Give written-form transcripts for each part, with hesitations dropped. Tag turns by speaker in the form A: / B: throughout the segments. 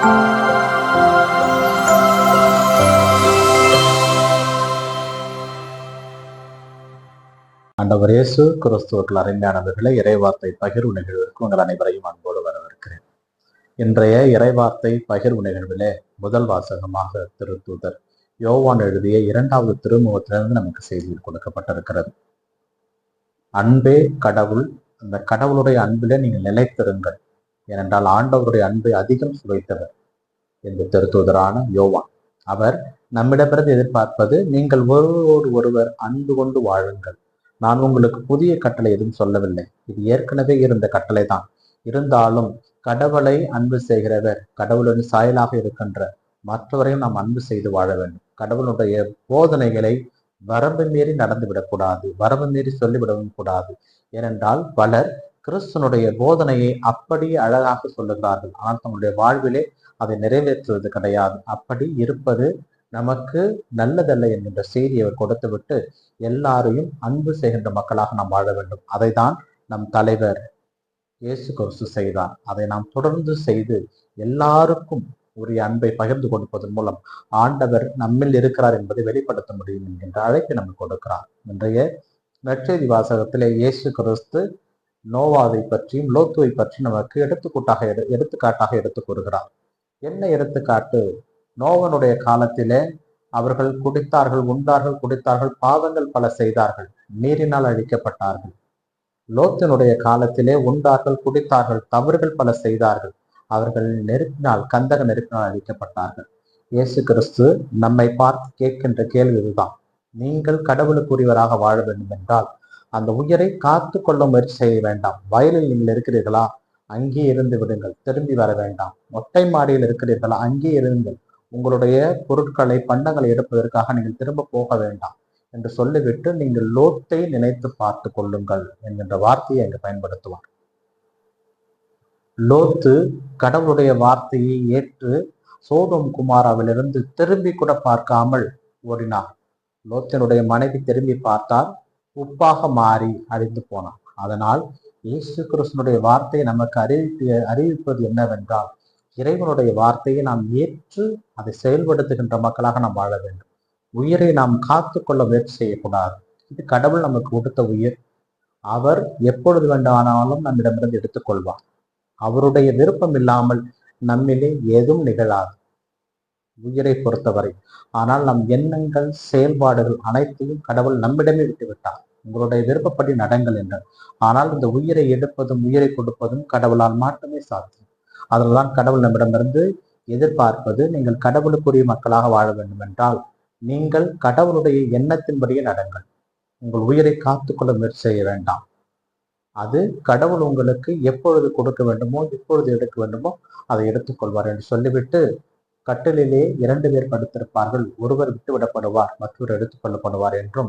A: ஆண்டவர் இயேசு கிறிஸ்துவுக்குள் அருமையானவர்களை இறைவார்த்தை பகிர்வு நிகழ்விற்கு உங்கள் அனைவரையும் அன்போடு வரவேற்கிறேன். இன்றைய இறைவார்த்தை பகிர்வு நிகழ்விலே முதல் வாசகமாக திருத்தூதர் யோவான் எழுதிய 2வது திருமுகத்திலிருந்து நமக்கு செய்தியில் கொடுக்கப்பட்டிருக்கிறது. அன்பே கடவுள், அந்த கடவுளுடைய அன்பிலே நீங்கள் நிலைத்திருங்கள், ஏனென்றால் ஆண்டவருடைய அன்பை அதிகம் சுவைத்தவர் என்று திருத்தூதரான யோவான். அவர் நம்மிடமிருந்து எதிர்பார்ப்பது, நீங்கள் ஒருவரோடு ஒருவர் அன்பு கொண்டு வாழுங்கள். நான் உங்களுக்கு புதிய கட்டளை எதுவும் சொல்லவில்லை, இது ஏற்கனவே இருந்த கட்டளை தான். இருந்தாலும் கடவுளை அன்பு செய்கிறவர், கடவுளின் சாயலாக இருக்கின்ற மற்றவரையும் நாம் அன்பு செய்து வாழ வேண்டும். கடவுளுடைய போதனைகளை வரம்பு மீறி நடந்து விடக்கூடாது, வரம்பு மீறி சொல்லிவிடவும் கூடாது. ஏனென்றால் பலர் கிறிஸ்துவனுடைய போதனையை அப்படியே அழகாக சொல்லுகிறார்கள், ஆனால் தங்களுடைய வாழ்விலே அதை நிறைவேற்றுவது கிடையாது. அப்படி இருப்பது நமக்கு நல்லதல்ல என்கின்ற செய்தியை அவர் கொடுத்துவிட்டு எல்லாரையும் அன்பு செய்கின்ற மக்களாக நாம் வாழ வேண்டும். அதைதான் நம் தலைவர் இயேசு கிறிஸ்து செய்தார். அதை நாம் தொடர்ந்து செய்து எல்லாருக்கும் உரிய அன்பை பகிர்ந்து கொடுப்பதன் மூலம் ஆண்டவர் நம்மில் இருக்கிறார் என்பதை வெளிப்படுத்த முடியும் என்கின்ற அழைப்பை நமக்கு கொடுக்கிறார். இன்றைய நற்செய்தி வாசகத்திலே இயேசு கிறிஸ்து நோவாவை பற்றியும் லோத்துவை பற்றி நமக்கு எடுத்துக்காட்டாக எடுத்து கூறுகிறார். என்ன எடுத்துக்காட்டு? நோவனுடைய காலத்திலே அவர்கள் குடித்தார்கள், உண்டார்கள், குடித்தார்கள், பாவங்கள் பல செய்தார்கள், நீரினால் அழிக்கப்பட்டார்கள். லோத்தினுடைய காலத்திலே உண்டார்கள், குடித்தார்கள், தவறுகள் பல செய்தார்கள், அவர்கள் நெருப்பினால், கந்தக நெருப்பினால் அழிக்கப்பட்டார்கள். இயேசு கிறிஸ்து நம்மை பார்த்து கேட்கின்ற கேள்வி இதுதான். நீங்கள் கடவுளுக்குரியவராக வாழ வேண்டும் என்றால் அந்த உயிரை காத்து கொள்ள முயற்சி செய்ய வேண்டாம். வயலில் நீங்கள் இருக்கிறீர்களா, அங்கே இருந்து விடுங்கள், திரும்பி வர வேண்டாம். மொட்டை மாடியில் இருக்கிறீர்களா, அங்கே இருங்கள். உங்களுடைய பொருட்களை, பண்டங்களை எடுப்பதற்காக நீங்கள் திரும்ப போக வேண்டாம் என்று சொல்லிவிட்டு நீங்கள் லோத்தை நினைத்து பார்த்து கொள்ளுங்கள் என்கின்ற வார்த்தையை அங்கு பயன்படுத்துவார். லோத்து கடவுளுடைய வார்த்தையை ஏற்று சோதோம் குமாராவிலிருந்து திரும்பி கூட பார்க்காமல் ஓடினார். லோத்தினுடைய மனைவி திரும்பி பார்த்தால் உப்பாக மாறி அழிந்து போனார். அதனால் இயேசு கிறிஸ்துனுடைய வார்த்தையை நமக்கு அறிவிப்பது என்னவென்றால், இறைவனுடைய வார்த்தையை நாம் ஏற்று அதை செயல்படுத்துகின்ற மக்களாக நாம் வாழ வேண்டும். உயிரை நாம் காத்து கொள்ள முயற்சி செய்யக்கூடாது. இது கடவுள் நமக்கு கொடுத்த உயிர். அவர் எப்பொழுது வேண்டுமானாலும் நம்மிடமிருந்து எடுத்துக்கொள்வார். அவருடைய விருப்பம் இல்லாமல் நம்மிலே எதுவும் நிகழாது உயிரை பொறுத்தவரை. ஆனால் நம் எண்ணங்கள், செயல்பாடுகள் அனைத்தையும் கடவுள் நம்மிடமே விட்டுவிட்டார். உங்களுடைய விருப்பப்படி நடங்கள் என்றார். ஆனால் இந்த உயிரை எடுப்பதும் உயிரை கொடுப்பதும் கடவுளால் மட்டுமே சாத்தியம். அதனால்தான் கடவுள் நம்மிடமிருந்து எதிர்பார்ப்பது, நீங்கள் கடவுளுக்குரிய மக்களாக வாழ வேண்டும் என்றால் நீங்கள் கடவுளுடைய எண்ணத்தின்படியே நடங்கள். உங்கள் உயிரை காத்துக்கொள்ள முயற்சி செய்ய வேண்டாம். அது கடவுள் உங்களுக்கு எப்பொழுது கொடுக்க வேண்டுமோ, எப்பொழுது எடுக்க வேண்டுமோ அதை எடுத்துக்கொள்வார் என்று சொல்லிவிட்டு, கட்டிலே 2 பேர் படுத்திருப்பார்கள், ஒருவர் விட்டுவிடப்படுவார், மற்றொரு எடுத்துக்கொள்ளப்படுவார் என்றும்,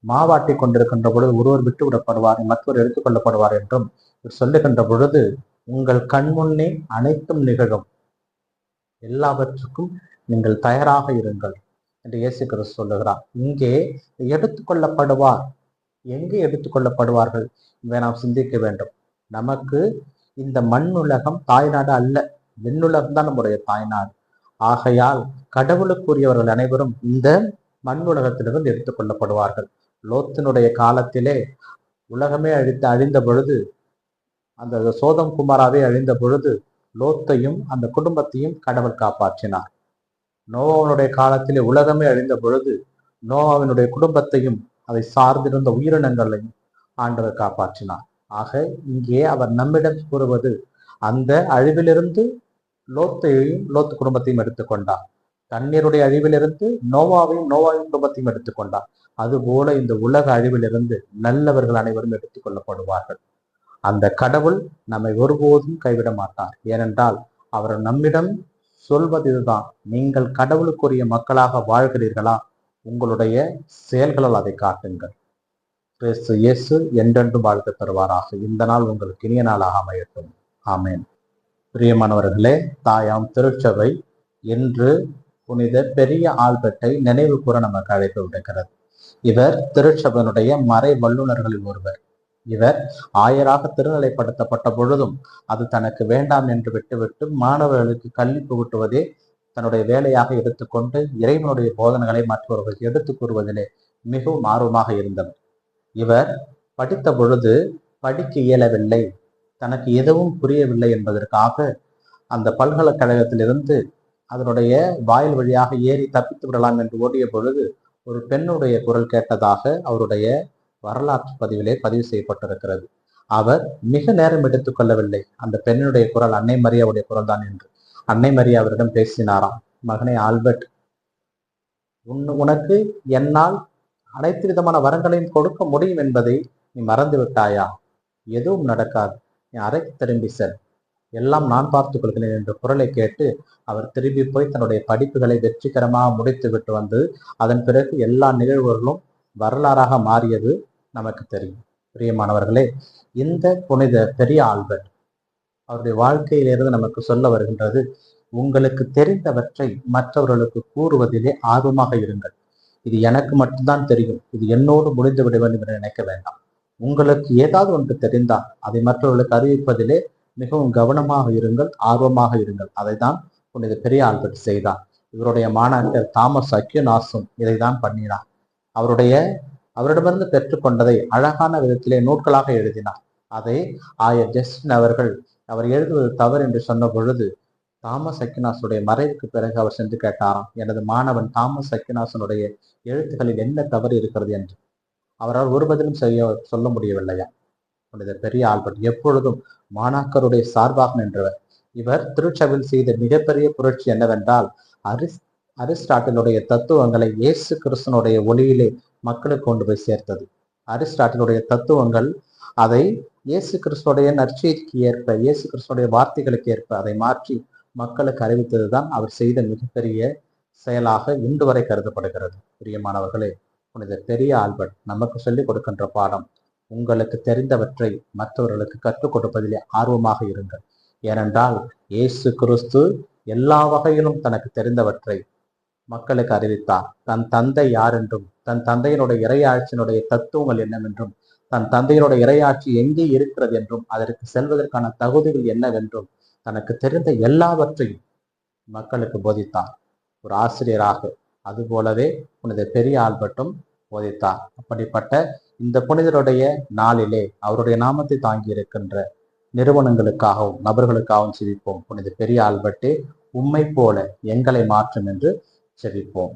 A: மாவாட்டி கொண்டிருக்கின்ற பொழுது ஒருவர் விட்டுவிடப்படுவார், மற்றொரு எடுத்துக்கொள்ளப்படுவார் என்றும் சொல்லுகின்ற பொழுது, உங்கள் கண்முன்னே அனைத்தும் நிகழும், எல்லாவற்றுக்கும் நீங்கள் தயாராக இருங்கள் என்று இயேசு கிறிஸ்து சொல்லுகிறார். இங்கே எடுத்துக்கொள்ளப்படுவார், எங்கே எடுத்துக்கொள்ளப்படுவார்கள் இதை நாம் சிந்திக்க வேண்டும். நமக்கு இந்த மண்ணுலகம் தாய்நாடு அல்ல, விண்ணுலகம் தான் நம்முடைய தாய்நாடு. ஆகையால் கடவுளுக்குரியவர்கள் அனைவரும் இந்த மண்ணுலகத்திலிருந்து எடுத்துக்கொள்ளப்படுவார்கள். லோத்தினுடைய காலத்திலே உலகமே அழிந்த பொழுது, அந்த சோதம் குமாராவே அழிந்த பொழுது லோத்தையும் அந்த குடும்பத்தையும் கடவுள் காப்பாற்றினார். நோவாவினுடைய காலத்திலே உலகமே அழிந்த பொழுது நோவாவினுடைய குடும்பத்தையும் அதை சார்ந்திருந்த உயிரினங்களையும் ஆண்டவர் காப்பாற்றினார். ஆக இங்கே அவர் நம்மிடம் கூறுவது, அந்த அழிவிலிருந்து லோத்தையும் லோத்து குடும்பத்தையும் எடுத்துக்கொண்டார். தண்ணீருடைய அழிவிலிருந்து நோவாவின் குடும்பத்தையும் எடுத்துக்கொண்டார். அதுபோல இந்த உலக அழிவிலிருந்து நல்லவர்கள் அனைவரும் எடுத்துக்கொள்ளப்படுவார்கள். அந்த கடவுள் நம்மை ஒருபோதும் கைவிட மாட்டார். ஏனென்றால் அவர் நம்மிடம் சொல்வது இதுதான், நீங்கள் கடவுளுக்குரிய மக்களாக வாழ்கிறீர்களா, உங்களுடைய செயல்களால் அதை காட்டுங்கள். கிறிஸ்து இயேசு என்றென்றும் வாழ்த்து தருவாராக. இந்த நாள் உங்களுக்கு இனிய நாளாக அமையட்டும். ஆமேன். பிரியமானவர்களே, தாயாம் திருச்சபை இன்று புனித பெரிய ஆல்பர்ட்டை நினைவு கூற நமக்கு அழைப்பு விடுக்கிறது. இவர் திருச்சபையினுடைய மறை வல்லுநர்களில் ஒருவர். இவர் ஆயராக திருநிலைப்படுத்தப்பட்ட பொழுதும் அது தனக்கு வேண்டாம் என்று விட்டுவிட்டு மாணவர்களுக்கு கல்வி புகட்டுவதே தன்னுடைய வேலையாக எடுத்துக்கொண்டு இறைவனுடைய போதனைகளை மற்றவர்கள் எடுத்துக் கூறுவதிலே மிகவும் ஆர்வமாக இருந்தவர். இவர் படித்த பொழுது படிக்க இயலவில்லை, தனக்கு எதுவும் புரியவில்லை என்பதற்காக அந்த பல்கலைக்கழகத்திலிருந்து அதனுடைய வாயில் வழியாக ஏறி தப்பித்து விடலாம் என்று ஓடிய பொழுது ஒரு பெண்ணுடைய குரல் கேட்டதாக அவருடைய வரலாற்று பதிவிலே பதிவு செய்யப்பட்டிருக்கிறது. அவர் மிக நேரம் எடுத்துக்கொள்ளவில்லை, அந்த பெண்ணுடைய குரல் அன்னை மரியாவுடைய குரல் தான் என்று. அன்னை மரியா அவரிடம் பேசினாராம், மகனே ஆல்பர்ட், உனக்கு என்னால் அனைத்து விதமான வரங்களையும் கொடுக்க முடியும் என்பதை நீ மறந்து விட்டாயா? எதுவும் நடக்காது, நீ அறைக்கு திரும்பி செல், எல்லாம் நான் பார்த்துக் கொள்கிறேன் என்ற குரலை கேட்டு அவர் திரும்பி போய் தன்னுடைய படிப்புகளை வெற்றிகரமாக முடித்து விட்டு வந்து அதன் பிறகு எல்லா நிகழ்வுகளும் வரலாறாக மாறியது நமக்கு தெரியும். பிரியமானவர்களே, இந்த புனித பெரிய ஆல்பர்ட் அவருடைய வாழ்க்கையிலிருந்து நமக்கு சொல்ல வருகின்றது, உங்களுக்கு தெரிந்தவற்றை மற்றவர்களுக்கு கூறுவதிலே ஆர்வமாக இருங்கள். இது எனக்கு மட்டும்தான் தெரியும், இது என்னோடு முடிந்து விட வேண்டும் என்று நினைக்க வேண்டாம். உங்களுக்கு ஏதாவது ஒன்று தெரிந்தால் அதை மற்றவர்களுக்கு அறிவிப்பதிலே மிகவும் கவனமாக இருங்கள், ஆர்வமாக இருங்கள். அதைதான் புனித பெரிய ஆல்பர்ட் செய்தார். இவருடைய மாணாக்கர் தாமஸ் அக்யூனாஸும் இதைதான் பண்ணினார். அவரிடமிருந்து பெற்றுக்கொண்டதை அழகான விதத்திலே நூட்களாக எழுதினார். அதை ஆயர் ஜஸ்டின் அவர்கள் அவர் எழுதுவது தவறு என்று சொன்ன பொழுது தாமஸ் அக்யூனாஸுடைய மறைவுக்கு பிறகு அவர் சென்று கேட்டாராம், எனது மாணவன் தாமஸ் அக்யூனாஸனுடைய எழுத்துக்களில் என்ன தவறு இருக்கிறது என்று. அவரால் ஒரு பதிலும் சொல்ல முடியவில்லையா. புனித பெரிய ஆல்பர்ட் எப்பொழுதும் மாணாக்கருடைய சார்பாக நின்றவர். இவர் திருச்சபையில் செய்த மிகப்பெரிய புரட்சி என்னவென்றால் அரிஸ்டாட்டிலுடைய தத்துவங்களை இயேசு கிறிஸ்தனுடைய ஒளியிலே மக்களுக்கு கொண்டு போய் சேர்த்தது. அரிஸ்டாட்டிலுடைய தத்துவங்கள் அதை இயேசு கிறிஸ்துடைய நற்செய்திக்கு ஏற்ப, இயேசு கிறிஸ்துடைய வார்த்தைகளுக்கு ஏற்ப அதை மாற்றி மக்களுக்கு அறிவித்ததுதான் அவர் செய்த மிகப்பெரிய செயலாக இன்று வரை கருதப்படுகிறது. பிரியமானவர்களே, புனித பெரிய ஆல்பர்ட் நமக்கு சொல்லிக் கொடுக்கின்ற பாடம், உங்களுக்கு தெரிந்தவற்றை மற்றவர்களுக்கு கற்றுக் கொடுப்பதிலே ஆர்வமாக இருங்கள். ஏனென்றால் இயேசு கிறிஸ்து எல்லா வகையிலும் தனக்கு தெரிந்தவற்றை மக்களுக்கு அறிவித்தார். தன் தந்தை யார் என்றும், தன் தந்தையினுடைய இறையாட்சியினுடைய தத்துவங்கள் என்னவென்றும், தன் தந்தையினுடைய இறையாட்சி எங்கே இருக்கிறது என்றும், அதற்கு செல்வதற்கான தகுதிகள் என்னவென்றும் தனக்கு தெரிந்த எல்லாவற்றையும் மக்களுக்கு போதித்தார் ஒரு ஆசிரியராக. அதுபோலவே புனித பெரிய ஆல்பர்ட்டும் போதித்தார். அப்படிப்பட்ட இந்த புனிதருடைய நாளிலே அவருடைய நாமத்தை தாங்கி இருக்கின்ற நிறுவனங்களுக்காகவும் நபர்களுக்காகவும் செவிப்போம். புனித பெரிய ஆல்பர்ட்டே உம்மை போல எங்களை மாற்றும் என்று செவிப்போம்.